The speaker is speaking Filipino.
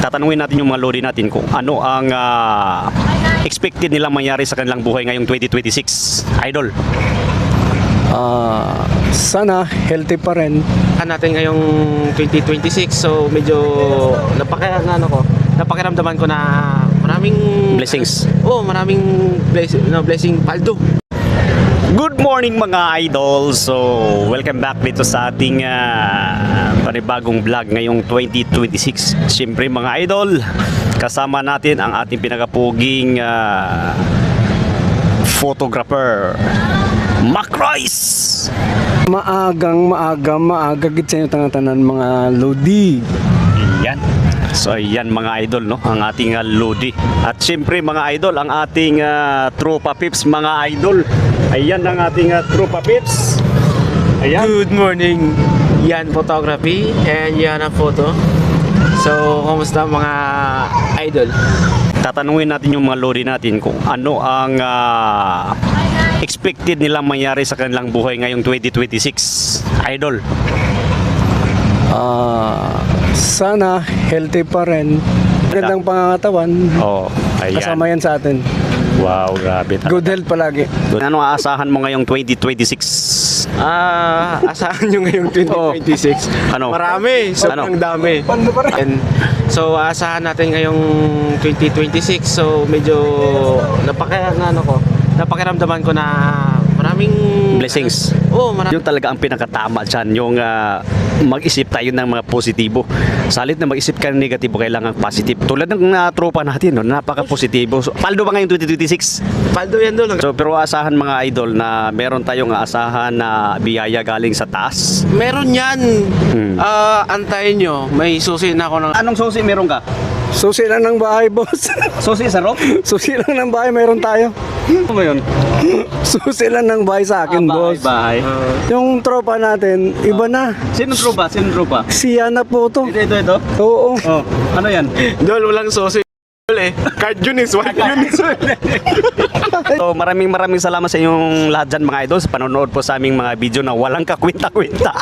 tatanungin natin yung mga lodi natin kung ano ang expected nilang mangyari sa kanilang buhay ngayong 2026. Idol. Sana healthy pa rin. Natin ngayong 2026, so medyo napakiramdaman ko na maraming Blessings. maraming blessing paldo. Good morning mga idol. So, welcome back dito sa ating panibagong vlog ngayong 2026. Siyempre mga idol, kasama natin ang ating pinakapuging photographer, Mac Royce. Maaga git sa inyo tanan mga lodi. Yan. So ayan mga idol, no, ang ating lodi. At siyempre mga idol, ang ating tropa pips mga idol. Ayan ang ating tropa pips. Ayan. Good morning. Yan photography and yan ang photo. So, kumusta mga idol? Tatanungin natin yung mga lodi natin kung ano ang expected nilang mangyari sa kanilang buhay ngayong 2026. Idol. Sana healthy pa rin. Magandang pangangatawan. Oh, ayan. Kasama yan sa atin. Wow, grabe. Good health palagi. Ano aasahan mo ngayong 2026? Asahan nyo ngayong 2026? Ano? Marami, sobrang dami. And, so, asahan natin ngayong 2026. So, medyo napakiramdaman ko na maraming Blessings. Yung talaga ang pinakatama dyan, yung mag-isip tayo ng mga positibo. Salit na mag-isip ka ng negatibo, kailangan positive. Tulad ng tropa natin, no, napaka-positibo. So, paldo ba ngayong 2026? paldo yan doon. So, pero asahan mga idol na meron tayong asahan na biyaya galing sa taas. Meron yan. Antayin nyo. May susi na ako ng... Anong susi meron ka? Susi lang ng bahay, boss. Susi sa rope? Susi lang ng bahay, mayroon tayo. Ano ba yun? Susi lang ng bahay sa akin, boss. Bahay. Yung tropa natin, iba na. Sino tropa? Siya na po to. Ito. Oo. Oh, ano yan? Dol, walang susi. Card yun is white yun is So, maraming salamat sa inyong lahat dyan mga idol sa panonood po sa aming mga video na walang kakwenta-kwenta.